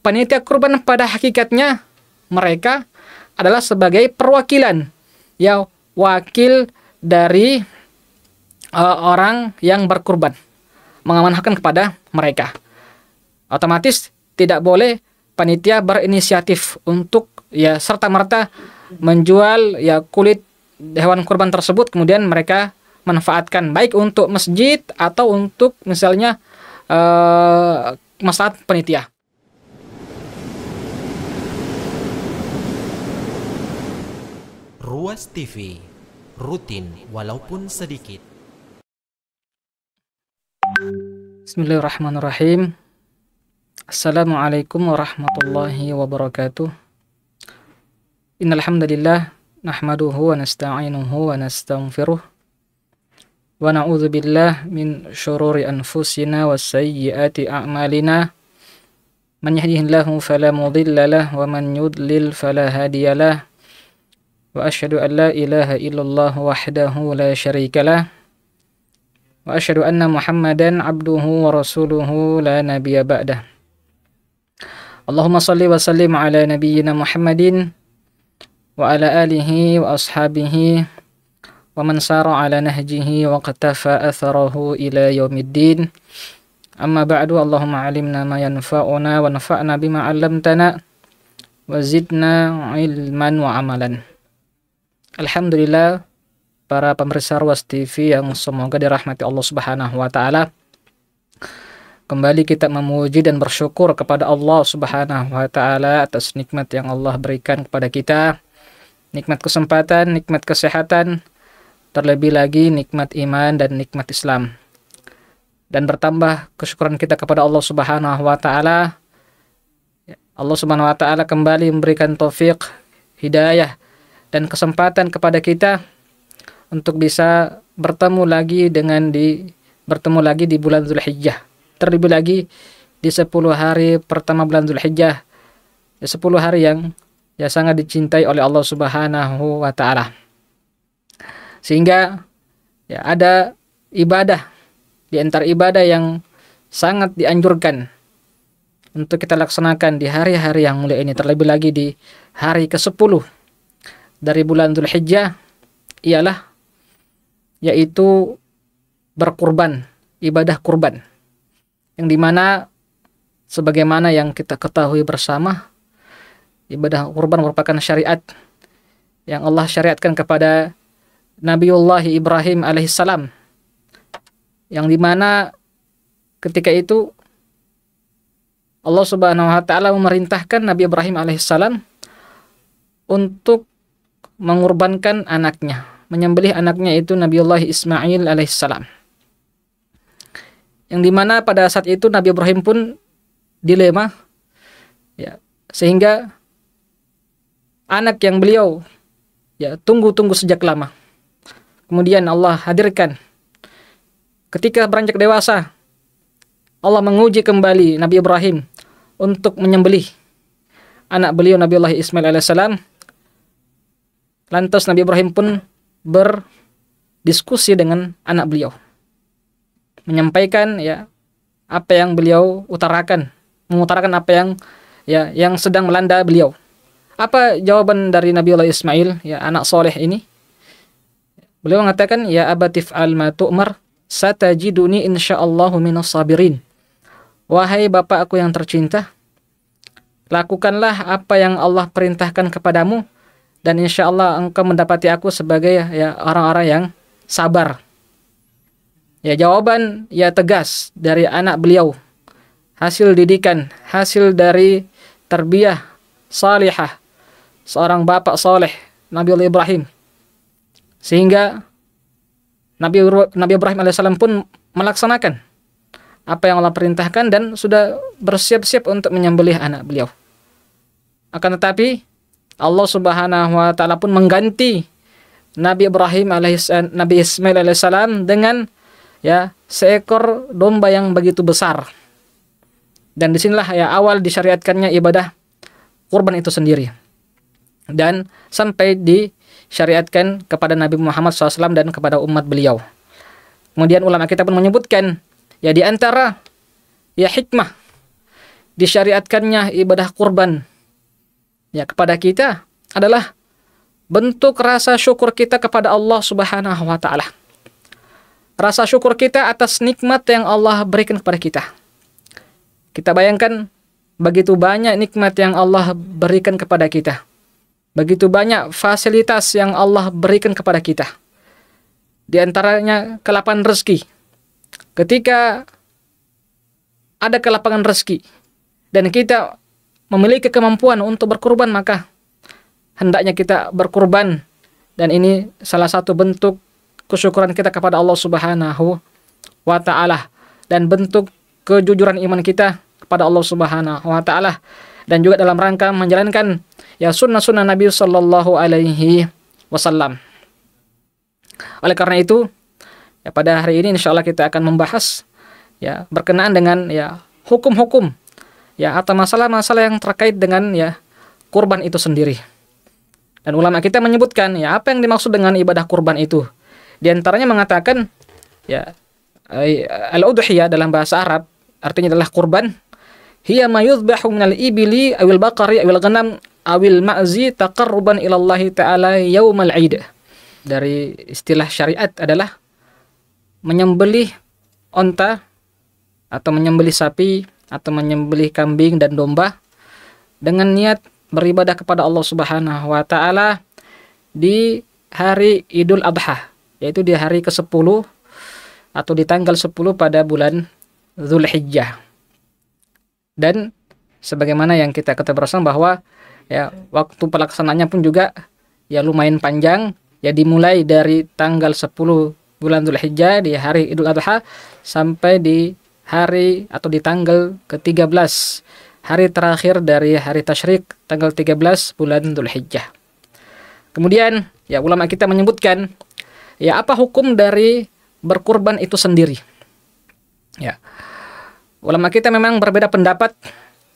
panitia kurban pada hakikatnya mereka adalah sebagai perwakilan, ya, wakil dari orang yang berkurban, mengamanahkan kepada mereka. Otomatis tidak boleh panitia berinisiatif untuk ya serta-merta menjual ya kulit hewan kurban tersebut, kemudian mereka manfaatkan baik untuk masjid atau untuk misalnya maslahat panitia. Ruas TV, rutin walaupun sedikit. Bismillahirrahmanirrahim. Assalamualaikum warahmatullahi wabarakatuh. Innal hamdalillah nahmaduhu wa nasta'inuhu wa nastaghfiruh wa na'udzu billah min syururi anfusina wa sayyiati a'malina. Man yahdihillahu fala mudilla lahu wa man yudlil fala hadiyalah. Wa asyhadu an la ilaha illallah wahdahu la syarika lah. Wa asyhadu anna Muhammadan abduhu wa rasuluhu la nabiyya ba'dah. Allahumma salli wa sallim ala nabiyyina Muhammadin wa ala alihi wa ashabihi wa man sara ala nahjihi wa qatafa atharahu ila yaumiddin. Amma ba'du, Allahumma alimna ma yanfa'una wa nafa'na bima 'allamtana wa zidna ilman wa amalan. Alhamdulillah, para pemirsa Ruas TV yang semoga dirahmati Allah Subhanahu wa taala. Kembali kita memuji dan bersyukur kepada Allah Subhanahu wa taala atas nikmat yang Allah berikan kepada kita. Nikmat kesempatan, nikmat kesehatan, terlebih lagi nikmat iman dan nikmat Islam. Dan bertambah kesyukuran kita kepada Allah Subhanahu wa taala. Allah Subhanahu wa taala kembali memberikan taufik, hidayah dan kesempatan kepada kita untuk bisa bertemu lagi di bulan Zulhijjah. Terlebih lagi di 10 hari pertama bulan Zulhijjah, 10 hari yang ya sangat dicintai oleh Allah Subhanahu wa taala. Sehingga ya ada ibadah di antara ibadah yang sangat dianjurkan untuk kita laksanakan di hari-hari yang mulia ini, terlebih lagi di hari ke-10 dari bulan Zulhijjah, ialah yaitu berkurban, ibadah kurban. Yang dimana sebagaimana yang kita ketahui bersama, ibadah kurban merupakan syariat yang Allah syariatkan kepada Nabiullah Ibrahim alaihissalam, yang dimana ketika itu Allah Subhanahu wa taala memerintahkan Nabi Ibrahim alaihissalam untuk mengorbankan anaknya, menyembelih anaknya itu Nabiullah Ismail alaihissalam. Yang dimana pada saat itu Nabi Ibrahim pun dilema, ya, sehingga anak yang beliau ya tunggu-tunggu sejak lama, kemudian Allah hadirkan ketika beranjak dewasa. Allah menguji kembali Nabi Ibrahim untuk menyembelih anak beliau Nabiullah Ismail alaihissalam. Lantas Nabi Ibrahim pun berdiskusi dengan anak beliau, menyampaikan ya apa yang beliau mengutarakan apa yang sedang melanda beliau. Apa jawaban dari Nabiullah Ismail, ya anak soleh ini? Beliau mengatakan, ya abatif al ma tu'mar satajiduni insyaallahu minas sabirin. Wahai bapak aku yang tercinta, lakukanlah apa yang Allah perintahkan kepadamu, dan insyaallah engkau mendapati aku sebagai ya orang-orang yang sabar. Ya, jawaban ya tegas dari anak beliau, hasil didikan, hasil dari tarbiyah salihah seorang bapak soleh Nabiullah Ibrahim, sehingga Nabi Ibrahim alaihissalam pun melaksanakan apa yang Allah perintahkan dan sudah bersiap-siap untuk menyembelih anak beliau. Akan tetapi Allah Subhanahu wa taala pun mengganti Nabi Ismail alaihissalam dengan ya seekor domba yang begitu besar. Dan disinilah ya awal disyariatkannya ibadah kurban itu sendiri, dan sampai disyariatkan kepada Nabi Muhammad SAW dan kepada umat beliau. Kemudian ulama kita pun menyebutkan ya di antara ya hikmah disyariatkannya ibadah kurban ya kepada kita adalah bentuk rasa syukur kita kepada Allah Subhanahu wa taala. Rasa syukur kita atas nikmat yang Allah berikan kepada kita. Kita bayangkan begitu banyak nikmat yang Allah berikan kepada kita. Begitu banyak fasilitas yang Allah berikan kepada kita. Di antaranya kelapangan rezeki. Ketika ada kelapangan rezeki dan kita memiliki kemampuan untuk berkurban, maka hendaknya kita berkurban, dan ini salah satu bentuk kesyukuran kita kepada Allah Subhanahu wa taala dan bentuk kejujuran iman kita kepada Allah Subhanahu wa taala, dan juga dalam rangka menjalankan ya sunnah-sunnah Nabi sallallahu alaihi wasallam. Oleh karena itu, ya pada hari ini insyaallah kita akan membahas ya berkenaan dengan ya hukum-hukum ya atau masalah-masalah yang terkait dengan ya kurban itu sendiri. Dan ulama kita menyebutkan ya apa yang dimaksud dengan ibadah kurban itu. Di antaranya mengatakan ya al-udhiyah dalam bahasa Arab artinya adalah kurban. Hiya ma yudhbahu minal ibili awil baqari awil ghanam awil ma'zi taqarruban ila Allah taala yaumal 'id. Dari istilah syariat adalah menyembelih onta atau menyembelih sapi atau menyembelih kambing dan domba dengan niat beribadah kepada Allah Subhanahu wa taala di hari Idul Adha, yaitu di hari ke-10 atau di tanggal 10 pada bulan Dzulhijjah. Dan sebagaimana yang kita ketahui bersama bahwa ya waktu pelaksanaannya pun juga ya lumayan panjang, ya dimulai dari tanggal 10 bulan Dzulhijjah di hari Idul Adha sampai di hari atau di tanggal ke-13, hari terakhir dari hari tasyrik, tanggal 13 bulan Dzulhijjah. Kemudian ya ulama kita menyebutkan ya apa hukum dari berkurban itu sendiri. Ya. Ulama kita memang berbeda pendapat,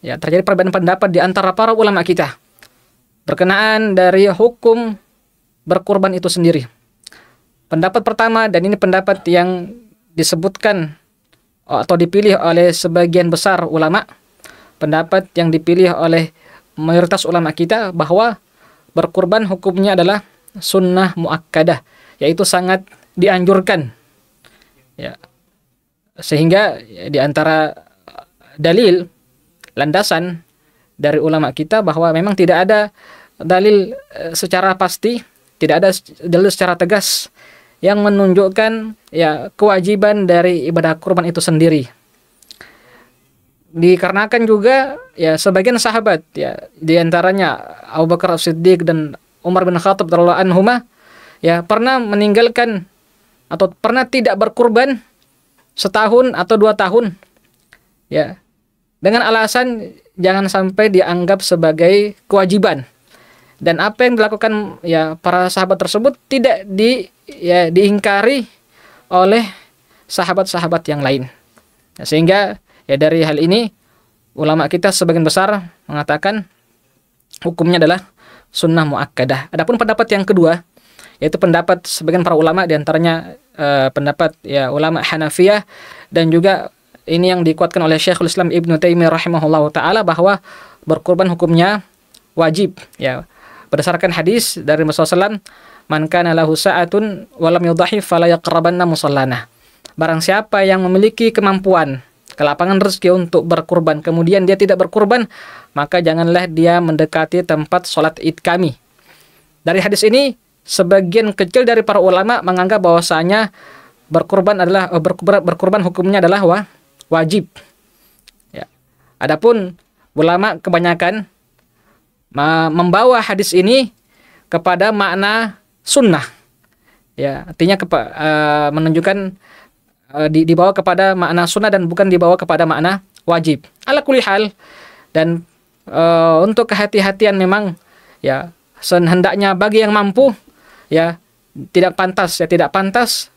ya terjadi perbedaan pendapat di antara para ulama kita berkenaan dari hukum berkurban itu sendiri. Pendapat pertama, dan ini pendapat yang disebutkan atau dipilih oleh sebagian besar ulama, pendapat yang dipilih oleh mayoritas ulama kita, bahwa berkurban hukumnya adalah sunnah muakkadah, yaitu sangat dianjurkan. Ya. Sehingga di antara dalil landasan dari ulama kita bahwa memang tidak ada dalil secara pasti, tidak ada dalil secara tegas yang menunjukkan ya kewajiban dari ibadah kurban itu sendiri. Dikarenakan juga ya sebagian sahabat ya di antaranya Abu Bakar As-Siddiq dan Umar bin Khattab radhiyallahu anhuma ya pernah meninggalkan atau pernah tidak berkurban setahun atau 2 tahun ya dengan alasan jangan sampai dianggap sebagai kewajiban. Dan apa yang dilakukan ya para sahabat tersebut tidak diingkari oleh sahabat-sahabat yang lain. Ya, sehingga ya dari hal ini ulama kita sebagian besar mengatakan hukumnya adalah sunnah muakkadah. Adapun pendapat yang kedua, yaitu pendapat sebagian para ulama, diantaranya pendapat ya ulama Hanafiyah, dan juga ini yang dikuatkan oleh Syekhul Islam Ibnu Taimiyah rahimahullahu taala, bahwa berkurban hukumnya wajib ya berdasarkan hadis dari Rasulullah SAW, man kana lahu sa'atun wa lam yudhi fala yaqrabanna musallana. Barang siapa yang memiliki kemampuan, kelapangan rezeki untuk berkurban, kemudian dia tidak berkurban, maka janganlah dia mendekati tempat sholat id kami. Dari hadis ini, sebagian kecil dari para ulama menganggap bahwasanya berkurban adalah berkurban hukumnya adalah wajib. Ya. Adapun ulama kebanyakan membawa hadis ini kepada makna sunnah. Ya, artinya menunjukkan dibawa kepada makna sunnah dan bukan dibawa kepada makna wajib. Ala kulli hal, dan untuk kehati-hatian memang ya sehendaknya bagi yang mampu ya tidak pantas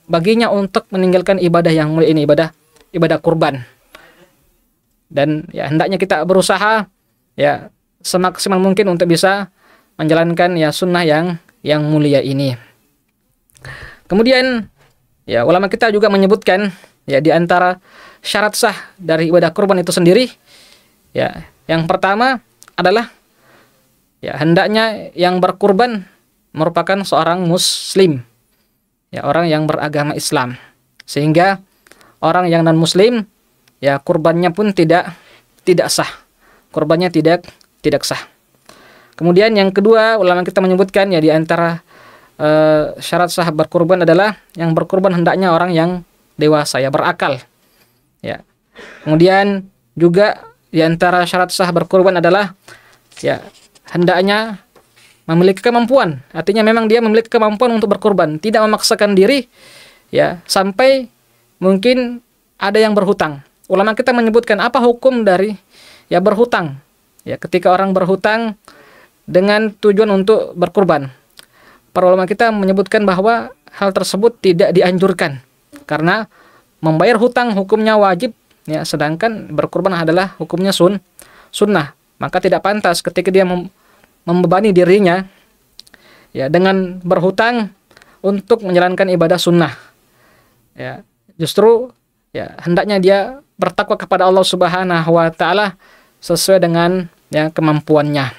baginya untuk meninggalkan ibadah yang mulia ini, ibadah kurban. Dan ya hendaknya kita berusaha ya semaksimal mungkin untuk bisa menjalankan ya sunnah yang mulia ini. Kemudian ya ulama kita juga menyebutkan ya di antara syarat sah dari ibadah kurban itu sendiri Ya, yang pertama adalah ya hendaknya yang berkurban merupakan seorang muslim, ya orang yang beragama Islam. Sehingga orang yang non muslim ya kurbannya pun tidak sah. Kurbannya tidak sah. Kemudian yang kedua, ulama kita menyebutkan ya di antara syarat sah berkurban adalah yang berkurban hendaknya orang yang dewasa, ya berakal. Ya. Kemudian juga di antara syarat sah berkurban adalah ya hendaknya memiliki kemampuan. Artinya memang dia memiliki kemampuan untuk berkurban, tidak memaksakan diri ya sampai mungkin ada yang berhutang. Ulama kita menyebutkan apa hukum dari ya berhutang. Ya, ketika orang berhutang dengan tujuan untuk berkurban. Para ulama kita menyebutkan bahwa hal tersebut tidak dianjurkan karena membayar hutang hukumnya wajib ya, sedangkan berkurban adalah hukumnya sunnah. Maka tidak pantas ketika dia membebani dirinya ya dengan berhutang untuk menjalankan ibadah sunnah. Ya, justru ya hendaknya dia bertakwa kepada Allah Subhanahu wa taala sesuai dengan ya kemampuannya.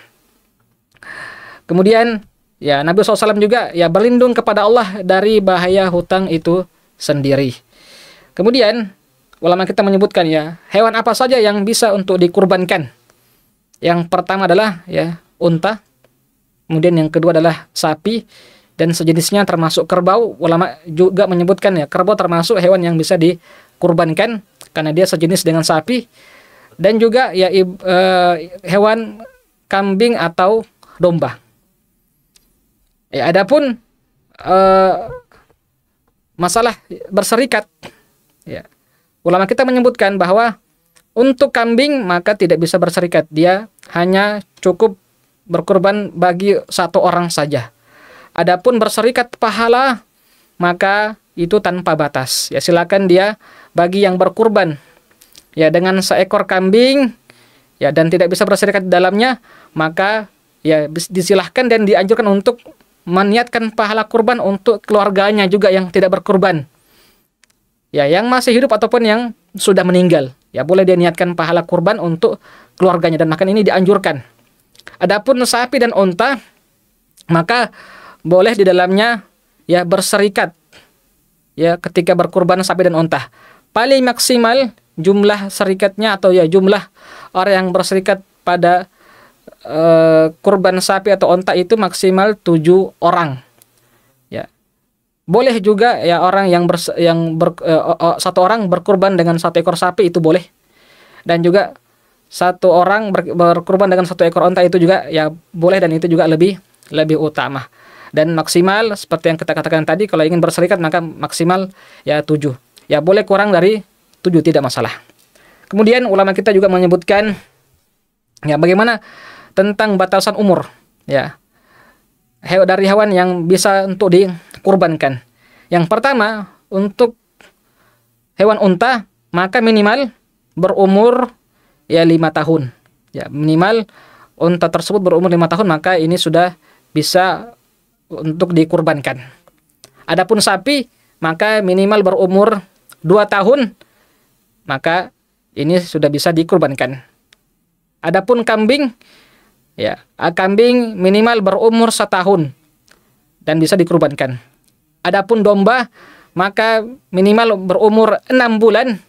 Kemudian ya Nabi SAW juga ya berlindung kepada Allah dari bahaya hutang itu sendiri. Kemudian ulama kita menyebutkan ya hewan apa saja yang bisa untuk dikurbankan. Yang pertama adalah ya unta. Kemudian yang kedua adalah sapi dan sejenisnya termasuk kerbau. Ulama juga menyebutkan ya kerbau termasuk hewan yang bisa dikurbankan karena dia sejenis dengan sapi. Dan juga ya hewan kambing atau domba. Ya, adapun masalah berserikat, ya, ulama kita menyebutkan bahwa untuk kambing maka tidak bisa berserikat, dia hanya cukup berkurban bagi satu orang saja. Adapun berserikat pahala maka itu tanpa batas. Ya silakan dia bagi yang berkurban, ya dengan seekor kambing, ya dan tidak bisa berserikat di dalamnya, maka ya disilahkan dan dianjurkan untuk meniatkan pahala kurban untuk keluarganya juga yang tidak berkurban. Ya, yang masih hidup ataupun yang sudah meninggal, ya boleh dia niatkan pahala kurban untuk keluarganya dan makan ini dianjurkan. Adapun sapi dan unta, maka boleh di dalamnya ya berserikat. Ya, ketika berkurban sapi dan unta. Paling maksimal jumlah serikatnya atau ya jumlah orang yang berserikat pada kurban sapi atau unta itu maksimal 7 orang. Ya. Boleh juga ya orang satu orang berkurban dengan 1 ekor sapi itu boleh. Dan juga 1 orang berkurban dengan 1 ekor unta itu juga ya boleh dan itu juga lebih utama. Dan maksimal seperti yang kita katakan tadi kalau ingin berserikat maka maksimal ya 7. Ya boleh kurang dari 7 tidak masalah. Kemudian ulama kita juga menyebutkan ya bagaimana tentang batasan umur ya dari hewan yang bisa untuk dikurbankan. Yang pertama untuk hewan unta maka minimal berumur ya 5 tahun. Ya minimal unta tersebut berumur 5 tahun maka ini sudah bisa untuk dikurbankan. Adapun sapi maka minimal berumur 2 tahun maka ini sudah bisa dikurbankan. Adapun kambing ya, kambing minimal berumur 1 tahun dan bisa dikurbankan. Adapun domba maka minimal berumur 6 bulan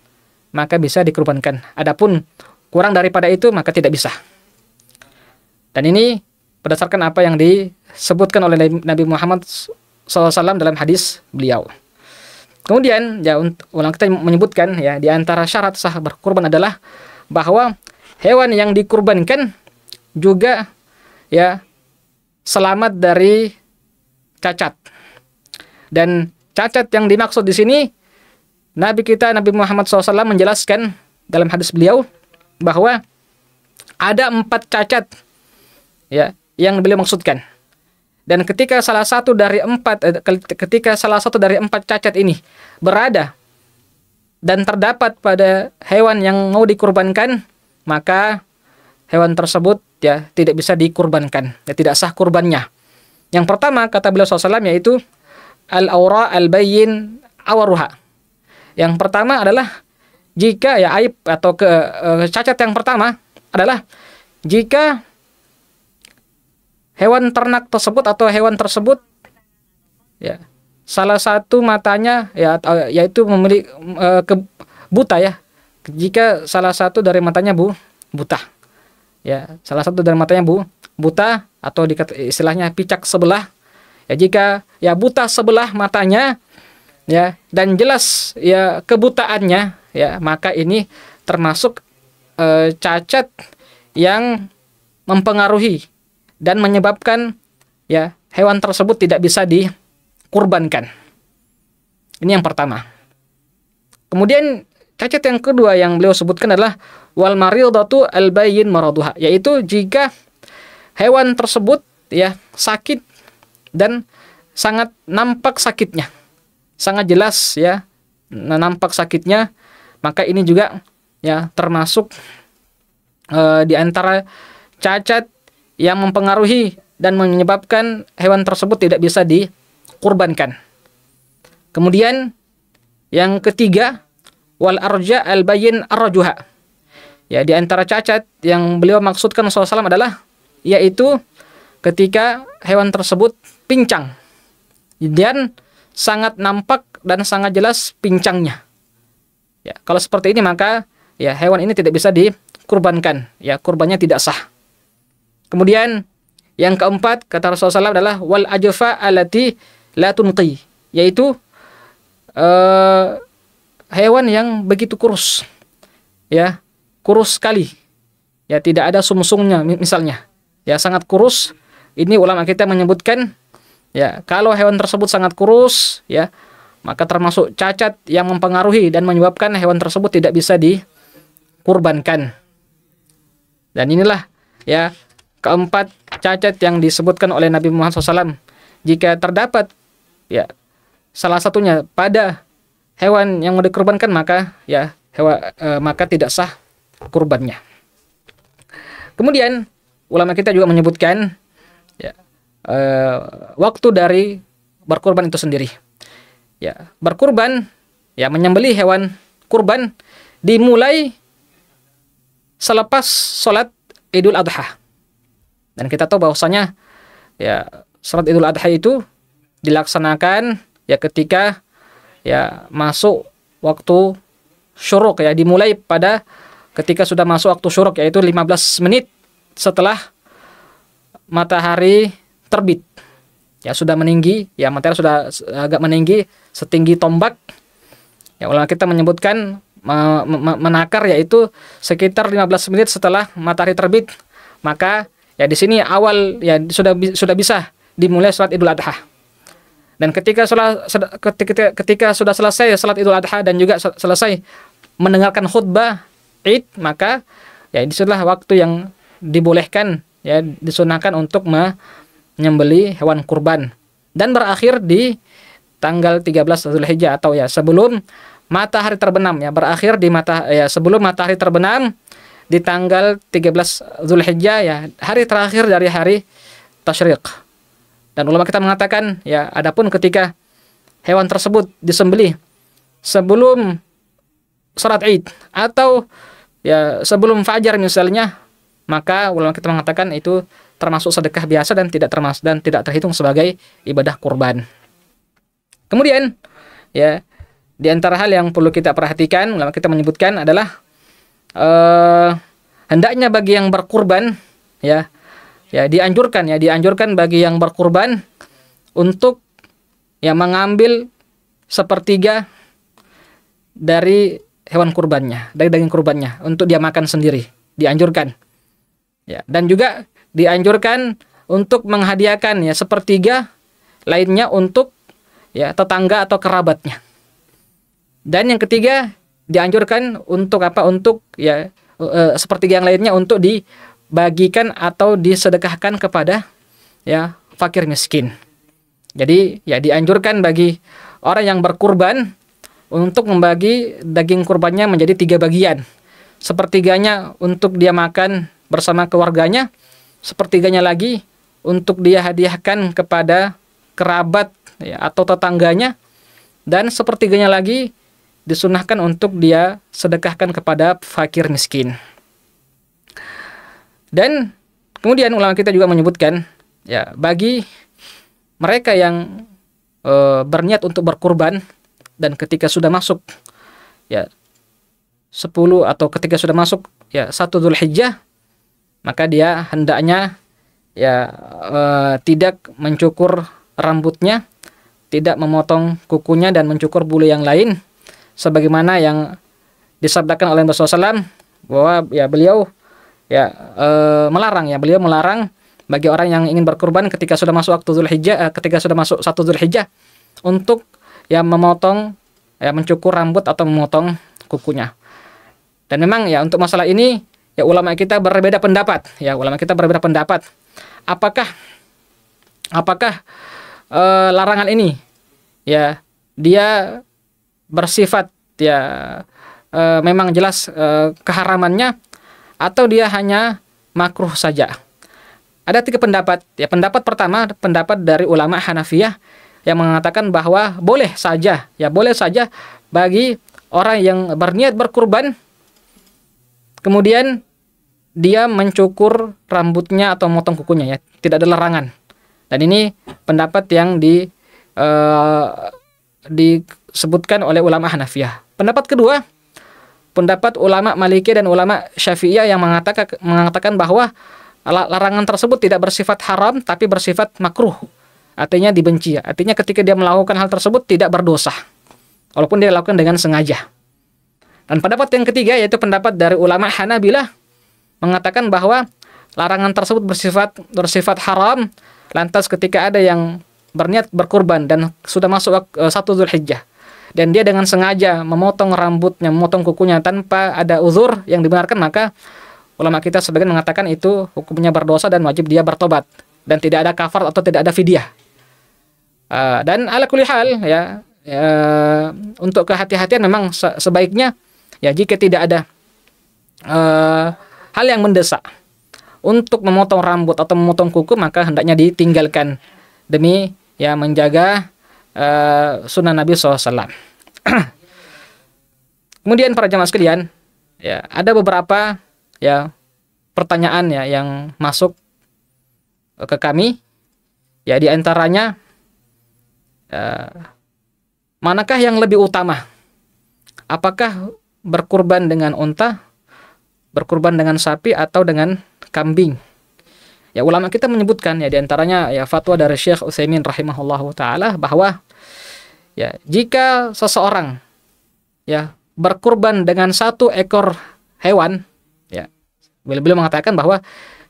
maka bisa dikurbankan. Adapun kurang daripada itu maka tidak bisa. Dan ini berdasarkan apa yang disebutkan oleh Nabi Muhammad SAW dalam hadis beliau. Kemudian ya ulama kita menyebutkan ya di antara syarat sah berkurban adalah bahwa hewan yang dikurbankan juga ya selamat dari cacat. Dan cacat yang dimaksud di sini Nabi Muhammad SAW menjelaskan dalam hadis beliau bahwa ada 4 cacat ya yang beliau maksudkan. Dan ketika salah satu dari 4 cacat ini berada dan terdapat pada hewan yang mau dikurbankan, maka hewan tersebut ya tidak bisa dikurbankan, ya tidak sah kurbannya. Yang pertama kata beliau SAW yaitu al-aura al-bayyin awaruha. Yang pertama adalah jika ya aib atau cacat yang pertama adalah jika hewan ternak tersebut atau hewan tersebut ya salah satu matanya ya yaitu memiliki buta ya. Jika salah satu dari matanya buta. Ya, salah satu dari matanya buta atau istilahnya picak sebelah. Ya, jika ya buta sebelah matanya ya dan jelas ya kebutaannya ya, maka ini termasuk cacat yang mempengaruhi dan menyebabkan ya hewan tersebut tidak bisa dikurbankan. Ini yang pertama. Kemudian cacat yang kedua yang beliau sebutkan adalah wal maridatu al bayyin maraduha, yaitu jika hewan tersebut ya sakit dan sangat nampak sakitnya. Sangat jelas ya nampak sakitnya, maka ini juga ya termasuk di antara cacat yang mempengaruhi dan menyebabkan hewan tersebut tidak bisa dikurbankan. Kemudian yang ketiga wal arja al bayyin arjuha. Ya, di antara cacat yang beliau maksudkan SAW adalah yaitu ketika hewan tersebut pincang dan sangat nampak dan sangat jelas pincangnya. Ya, kalau seperti ini maka ya hewan ini tidak bisa dikurbankan. Ya, kurbannya tidak sah. Kemudian yang keempat kata Rasulullah SAW adalah wal ajfa allati la tunqi, yaitu hewan yang begitu kurus. Ya, kurus sekali. Ya, tidak ada sumsumnya misalnya. Ya, sangat kurus. Ini ulama kita menyebutkan ya, kalau hewan tersebut sangat kurus ya, maka termasuk cacat yang mempengaruhi dan menyebabkan hewan tersebut tidak bisa dikurbankan. Dan inilah ya keempat cacat yang disebutkan oleh Nabi Muhammad SAW. Jika terdapat ya salah satunya pada hewan yang mau dikurbankan, maka ya maka tidak sah kurbannya. Kemudian ulama kita juga menyebutkan ya waktu dari berkurban itu sendiri. Ya, berkurban ya menyembelih hewan kurban dimulai selepas sholat Idul Adha. Dan kita tahu bahwasanya ya sholat Idul Adha itu dilaksanakan ya ketika ya masuk waktu syuruk, ya dimulai pada ketika sudah masuk waktu syuruk, yaitu 15 menit setelah matahari terbit. Ya sudah meninggi, ya matahari sudah agak meninggi setinggi tombak. Ya ulama kita menyebutkan menakar yaitu sekitar 15 menit setelah matahari terbit. Maka ya di sini awal ya sudah bisa dimulai salat Idul Adha. Dan ketika sudah selesai salat Idul Adha dan juga selesai mendengarkan khutbah Id, maka ya disitulah waktu yang dibolehkan ya disunahkan untuk menyembelih hewan kurban, dan berakhir di tanggal 13 Zulhijjah atau ya sebelum matahari terbenam, ya berakhir di sebelum matahari terbenam di tanggal 13 Zulhijjah, ya hari terakhir dari hari tasyrik. Dan ulama kita mengatakan ya adapun ketika hewan tersebut disembelih sebelum salat Id atau ya sebelum fajar misalnya, maka ulama kita mengatakan itu termasuk sedekah biasa dan tidak terhitung sebagai ibadah kurban. Kemudian ya di antara hal yang perlu kita perhatikan, ulama kita menyebutkan adalah hendaknya bagi yang berkurban ya dianjurkan bagi yang berkurban untuk ya mengambil sepertiga dari hewan kurbannya, dari daging kurbannya untuk dia makan sendiri, dianjurkan. Ya, dan juga dianjurkan untuk menghadiahkan ya sepertiga lainnya untuk ya tetangga atau kerabatnya. Dan yang ketiga dianjurkan untuk apa? Untuk ya sepertiga yang lainnya untuk dibagikan atau disedekahkan kepada ya fakir miskin. Jadi ya dianjurkan bagi orang yang berkurban untuk membagi daging kurbannya menjadi 3 bagian. Sepertiganya untuk dia makan bersama keluarganya, sepertiganya lagi untuk dia hadiahkan kepada kerabat ya, atau tetangganya, dan sepertiganya lagi disunahkan untuk dia sedekahkan kepada fakir miskin. Dan kemudian ulama kita juga menyebutkan ya bagi mereka yang berniat untuk berkurban dan ketika sudah masuk ya 10 atau ketika sudah masuk ya 1 Dzulhijjah, maka dia hendaknya ya tidak mencukur rambutnya, tidak memotong kukunya dan mencukur bulu yang lain sebagaimana yang disabdakan oleh Rasulullah SAW bahwa ya beliau ya beliau melarang bagi orang yang ingin berkurban ketika sudah masuk waktu Dzulhijjah, ketika sudah masuk 1 Dzulhijjah untuk ya memotong ya mencukur rambut atau memotong kukunya. Dan memang ya untuk masalah ini ya ulama kita berbeda pendapat. Ya ulama kita berbeda pendapat. Apakah larangan ini ya dia bersifat ya memang jelas keharamannya atau dia hanya makruh saja. Ada 3 pendapat. Ya pendapat pertama pendapat dari ulama Hanafiyah yang mengatakan bahwa boleh saja bagi orang yang berniat berkurban kemudian dia mencukur rambutnya atau memotong kukunya, ya tidak ada larangan. Dan ini pendapat yang disebutkan oleh ulama Hanafiyah. Pendapat kedua, pendapat ulama Maliki dan ulama Syafi'iyah yang mengatakan bahwa larangan tersebut tidak bersifat haram tapi bersifat makruh. Artinya dibenci. Artinya ketika dia melakukan hal tersebut tidak berdosa walaupun dia lakukan dengan sengaja. Dan pendapat yang ketiga yaitu pendapat dari ulama Hanabilah mengatakan bahwa larangan tersebut bersifat haram lantas ketika ada yang berniat berkurban dan sudah masuk 1 Dzulhijjah dan dia dengan sengaja memotong rambutnya, memotong kukunya tanpa ada uzur yang dibenarkan, maka ulama kita sebagian mengatakan itu hukumnya berdosa dan wajib dia bertobat dan tidak ada kafar atau tidak ada fidyah. Dan ala kulli hal ya, untuk kehati-hatian memang sebaiknya ya jika tidak ada hal yang mendesak untuk memotong rambut atau memotong kuku, maka hendaknya ditinggalkan demi ya menjaga sunnah Nabi SAW. Kemudian para jamaah sekalian, ya ada beberapa ya pertanyaan ya yang masuk ke kami, ya di antaranya manakah yang lebih utama? Apakah berkurban dengan unta, berkurban dengan sapi atau dengan kambing? Ya ulama kita menyebutkan ya di antaranya ya fatwa dari Syekh Utsaimin rahimahullahu taala bahwa ya jika seseorang ya berkurban dengan 1 ekor hewan, ya beliau mengatakan bahwa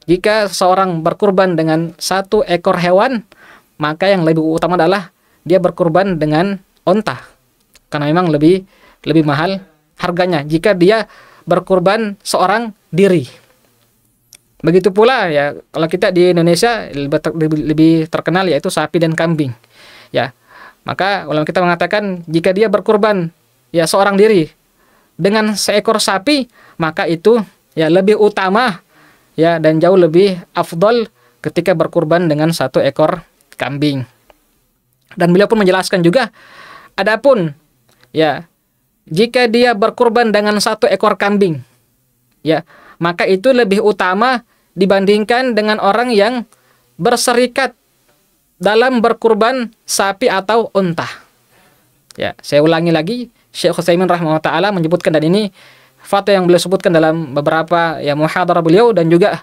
jika seseorang berkurban dengan 1 ekor hewan, maka yang lebih utama adalah dia berkurban dengan unta karena memang lebih mahal harganya jika dia berkurban seorang diri. Begitu pula ya kalau kita di Indonesia lebih terkenal yaitu sapi dan kambing. Ya. Maka ulama kita mengatakan jika dia berkurban ya seorang diri dengan seekor sapi, maka itu ya lebih utama ya dan jauh lebih afdol ketika berkurban dengan 1 ekor kambing. Dan beliau pun menjelaskan juga adapun ya jika dia berkurban dengan 1 ekor kambing, ya maka itu lebih utama dibandingkan dengan orang yang berserikat dalam berkurban sapi atau unta. Ya, saya ulangi lagi, Syekh Utsaimin rahimahullah taala menyebutkan, dan ini fatwa yang beliau sebutkan dalam beberapa ya muhadarah beliau dan juga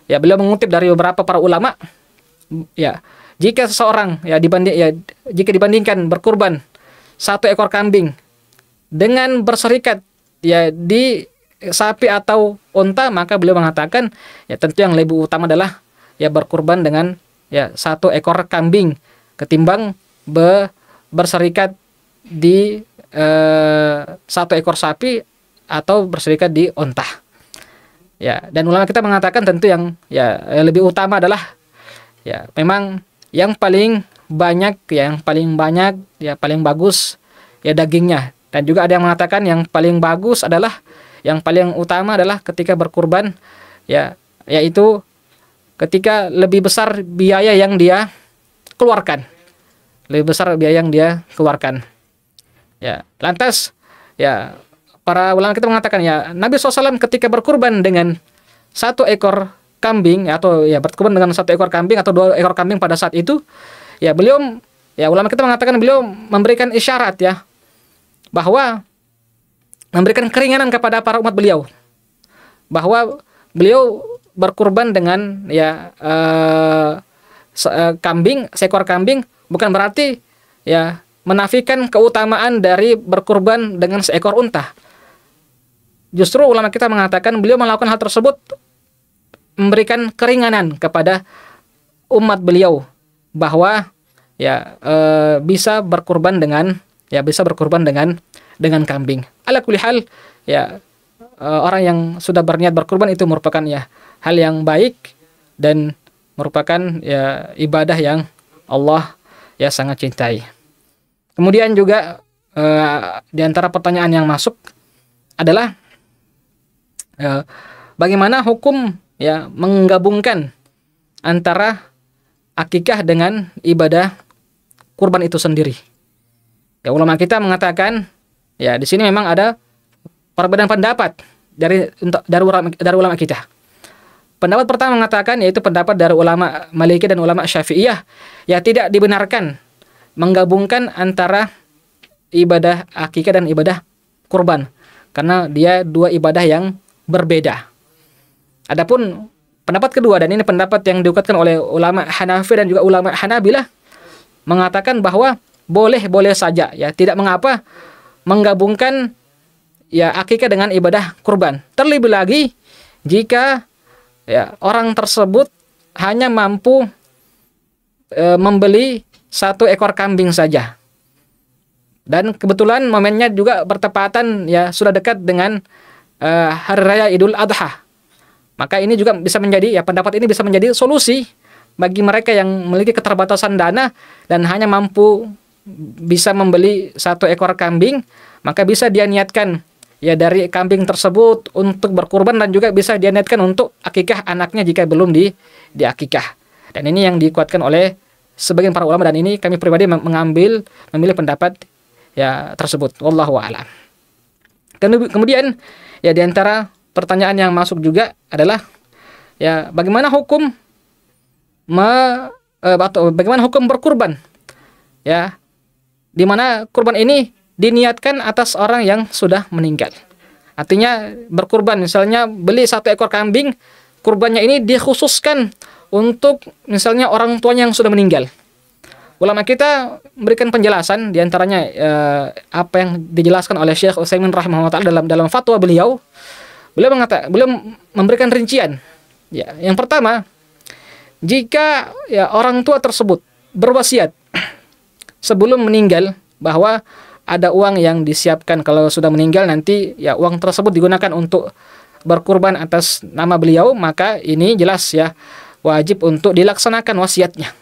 ya beliau mengutip dari beberapa para ulama. Ya, jika seseorang jika dibandingkan berkurban 1 ekor kambing dengan berserikat ya di sapi atau unta, maka beliau mengatakan ya tentu yang lebih utama adalah ya berkurban dengan ya 1 ekor kambing ketimbang berserikat di 1 ekor sapi atau berserikat di unta. Ya, dan ulama kita mengatakan tentu yang ya lebih utama adalah ya memang yang paling banyak ya paling bagus ya dagingnya. Dan juga ada yang mengatakan yang paling bagus adalah yang paling utama adalah ketika berkurban ya yaitu ketika lebih besar biaya yang dia keluarkan. Lebih besar biaya yang dia keluarkan. Ya, lantas ya para ulama kita mengatakan ya Nabi SAW ketika berkurban dengan 1 ekor kambing atau ya berkurban dengan 1 ekor kambing atau 2 ekor kambing pada saat itu, ya beliau, ya ulama kita mengatakan beliau memberikan isyarat ya bahwa memberikan keringanan kepada para umat beliau, bahwa beliau berkurban dengan ya kambing, seekor kambing, bukan berarti ya menafikan keutamaan dari berkurban dengan seekor unta. Justru ulama kita mengatakan beliau melakukan hal tersebut memberikan keringanan kepada umat beliau bahwa ya bisa berkurban dengan kambing. Ala kulli hal ya orang yang sudah berniat berkurban itu merupakan ya hal yang baik dan merupakan ya ibadah yang Allah ya sangat cintai. Kemudian juga di antara pertanyaan yang masuk adalah bagaimana hukum ya menggabungkan antara akikah dengan ibadah kurban itu sendiri. Ya ulama kita mengatakan ya di sini memang ada perbedaan pendapat dari ulama kita. Pendapat pertama mengatakan, yaitu pendapat dari ulama Maliki dan ulama Syafi'iyah, ya tidak dibenarkan menggabungkan antara ibadah akikah dan ibadah kurban, karena dia 2 ibadah yang berbeda. Adapun pendapat kedua, dan ini pendapat yang dikuatkan oleh ulama Hanafi dan juga ulama Hanabilah, mengatakan bahwa boleh saja ya, tidak mengapa menggabungkan ya akikah dengan ibadah kurban. Terlebih lagi jika ya orang tersebut hanya mampu membeli 1 ekor kambing saja, dan kebetulan momennya juga bertepatan ya sudah dekat dengan hari raya Idul Adha, maka ini juga bisa menjadi ya, pendapat ini bisa menjadi solusi bagi mereka yang memiliki keterbatasan dana dan hanya mampu bisa membeli 1 ekor kambing, maka bisa dia niatkan ya dari kambing tersebut untuk berkurban, dan juga bisa dia niatkan untuk akikah anaknya jika belum di akikah. Dan ini yang dikuatkan oleh sebagian para ulama, dan ini kami pribadi memilih pendapat ya tersebut. Wallahu a'lam. Kemudian ya di antara pertanyaan yang masuk juga adalah ya bagaimana hukum bagaimana hukum berkurban ya, di mana kurban ini diniatkan atas orang yang sudah meninggal. Artinya berkurban, misalnya beli 1 ekor kambing, kurbannya ini dikhususkan untuk misalnya orang tuanya yang sudah meninggal. Ulama kita memberikan penjelasan, diantaranya apa yang dijelaskan oleh Syekh Utsaimin rahimahullah taala dalam fatwa beliau. Beliau memberikan rincian. Ya, yang pertama, jika ya orang tua tersebut berwasiat sebelum meninggal bahwa ada uang yang disiapkan kalau sudah meninggal nanti ya uang tersebut digunakan untuk berkurban atas nama beliau, maka ini jelas ya wajib untuk dilaksanakan wasiatnya.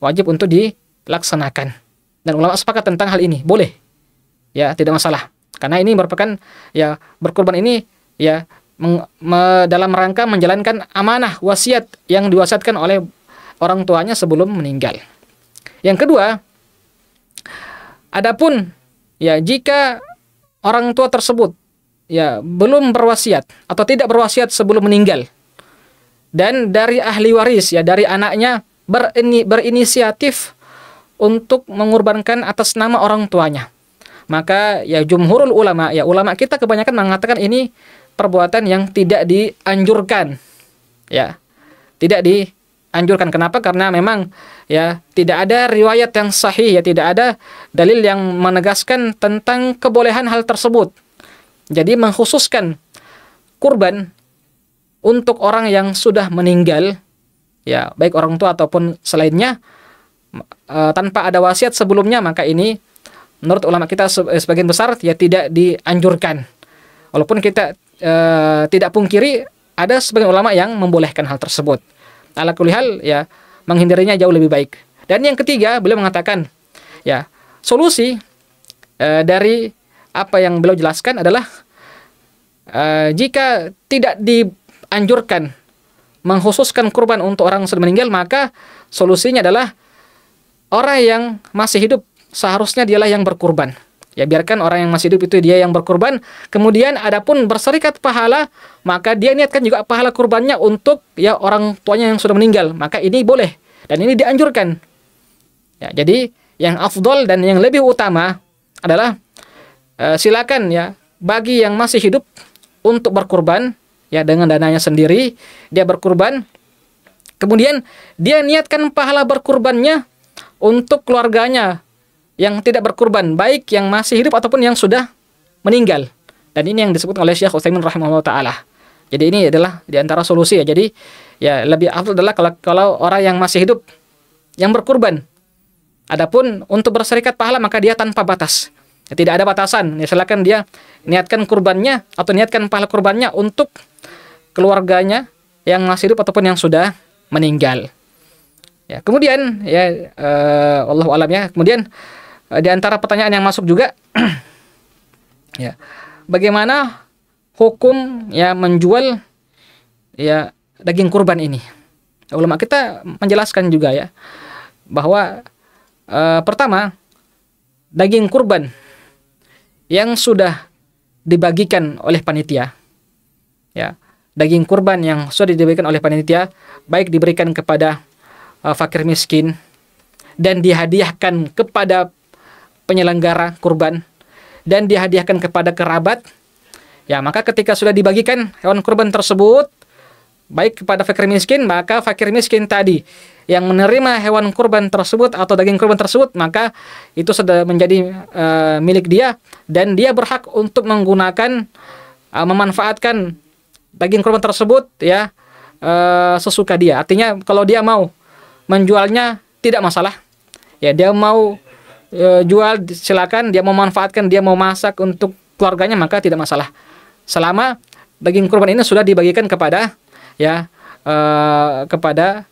Wajib untuk dilaksanakan. Dan ulama sepakat tentang hal ini, boleh. Ya, tidak masalah. Karena ini merupakan ya berkurban ini ya dalam rangka menjalankan amanah wasiat yang diwasiatkan oleh orang tuanya sebelum meninggal. Yang kedua, adapun ya jika orang tua tersebut ya belum berwasiat atau tidak berwasiat sebelum meninggal, dan dari ahli waris ya dari anaknya berinisiatif untuk mengorbankan atas nama orang tuanya, maka ya jumhurul ulama, ya ulama kita kebanyakan mengatakan ini perbuatan yang tidak dianjurkan. Ya, tidak dianjurkan. Kenapa? Karena memang ya tidak ada riwayat yang sahih, ya tidak ada dalil yang menegaskan tentang kebolehan hal tersebut. Jadi mengkhususkan kurban untuk orang yang sudah meninggal, ya baik orang tua ataupun selainnya, tanpa ada wasiat sebelumnya, maka ini menurut ulama kita sebagian besar ya tidak dianjurkan. Walaupun kita tidak pungkiri ada sebagian ulama yang membolehkan hal tersebut. Ala kulli hal ya menghindarinya jauh lebih baik. Dan yang ketiga, beliau mengatakan ya solusi dari apa yang beliau jelaskan adalah jika tidak dianjurkan mengkhususkan kurban untuk orang yang sudah meninggal, maka solusinya adalah orang yang masih hidup seharusnya dialah yang berkurban. Ya, biarkan orang yang masih hidup itu dia yang berkurban. Kemudian adapun berserikat pahala, maka dia niatkan juga pahala kurbannya untuk ya orang tuanya yang sudah meninggal. Maka ini boleh dan ini dianjurkan. Ya, jadi yang afdol dan yang lebih utama adalah silakan ya bagi yang masih hidup untuk berkurban ya dengan dananya sendiri, dia berkurban. Kemudian dia niatkan pahala berkurbannya untuk keluarganya yang tidak berkurban, baik yang masih hidup ataupun yang sudah meninggal. Dan ini yang disebut oleh Syekh Utsaimin rahimahullah taala. Jadi ini adalah di antara solusi ya. Jadi ya lebih afdal adalah kalau orang yang masih hidup yang berkurban. Adapun untuk berserikat pahala maka dia tanpa batas. Ya, tidak ada batasan. Ya, silakan dia niatkan kurbannya atau niatkan pahala kurbannya untuk keluarganya yang masih hidup ataupun yang sudah meninggal. Ya, kemudian ya wallahu alam ya. Kemudian di antara pertanyaan yang masuk juga ya, bagaimana hukum ya menjual ya daging kurban ini? Ulama kita menjelaskan juga ya bahwa pertama, daging kurban yang sudah dibagikan oleh panitia ya, daging kurban yang sudah diberikan oleh panitia baik diberikan kepada fakir miskin dan dihadiahkan kepada penyelenggara kurban dan dihadiahkan kepada kerabat ya, maka ketika sudah dibagikan hewan kurban tersebut baik kepada fakir miskin, maka fakir miskin tadi yang menerima hewan kurban tersebut atau daging kurban tersebut, maka itu sudah menjadi milik dia dan dia berhak untuk menggunakan memanfaatkan daging kurban tersebut ya sesuka dia. Artinya kalau dia mau menjualnya tidak masalah ya, dia mau jual silakan, dia mau manfaatkan, dia mau masak untuk keluarganya maka tidak masalah, selama daging kurban ini sudah dibagikan kepada ya kepada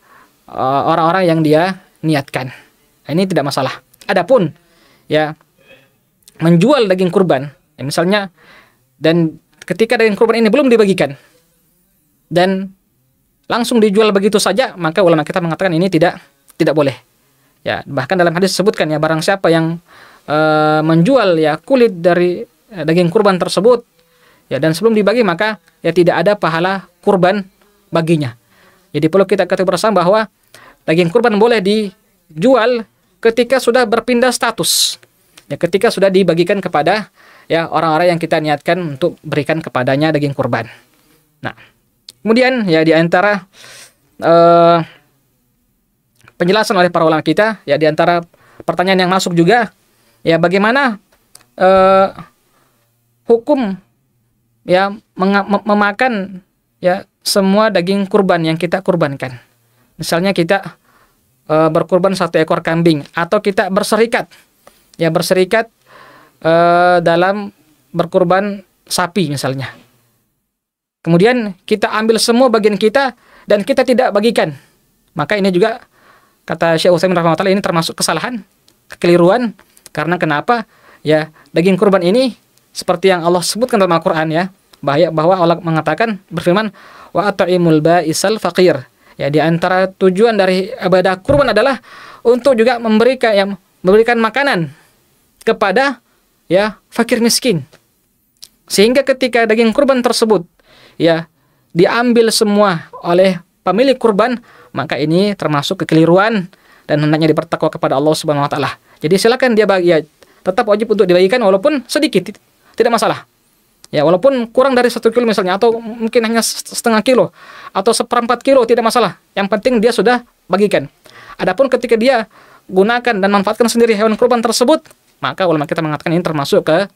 orang-orang yang dia niatkan. Ini tidak masalah. Adapun ya menjual daging kurban ya, misalnya, dan ketika daging kurban ini belum dibagikan dan langsung dijual begitu saja, maka ulama kita mengatakan ini tidak boleh. Ya, bahkan dalam hadis disebutkan ya, barang siapa yang menjual ya kulit dari daging kurban tersebut ya dan sebelum dibagi, maka ya tidak ada pahala kurban baginya. Jadi perlu kita ketahui bersama bahwa daging kurban boleh dijual ketika sudah berpindah status. Ya, ketika sudah dibagikan kepada ya orang-orang yang kita niatkan untuk berikan kepadanya daging kurban. Nah, kemudian ya di antara penjelasan oleh para ulama kita ya, di antara pertanyaan yang masuk juga ya, bagaimana hukum ya memakan ya semua daging kurban yang kita kurbankan. Misalnya kita berkurban 1 ekor kambing, atau kita berserikat dalam berkurban sapi misalnya. Kemudian kita ambil semua bagian kita dan kita tidak bagikan. Maka ini juga kata Syekh Utsaimin rahimahullah ini termasuk kesalahan, kekeliruan. Karena kenapa? Ya, daging kurban ini seperti yang Allah sebutkan dalam Al-Qur'an ya, bahwa Allah mengatakan, berfirman, wa at'imul ba'isal faqir. Ya, di antara tujuan dari ibadah kurban adalah untuk juga memberikan makanan kepada ya fakir miskin. Sehingga ketika daging kurban tersebut ya diambil semua oleh pemilik kurban, maka ini termasuk kekeliruan dan hendaknya dipertakwa kepada Allah Subhanahu wa taala. Jadi silakan dia bagi, ya, tetap wajib untuk dibagikan walaupun sedikit, tidak masalah. Ya, walaupun kurang dari 1 kilo misalnya, atau mungkin hanya setengah kilo, atau 1/4 kilo, tidak masalah. Yang penting dia sudah bagikan. Adapun ketika dia gunakan dan manfaatkan sendiri hewan kurban tersebut, maka ulama kita mengatakan ini termasuk ke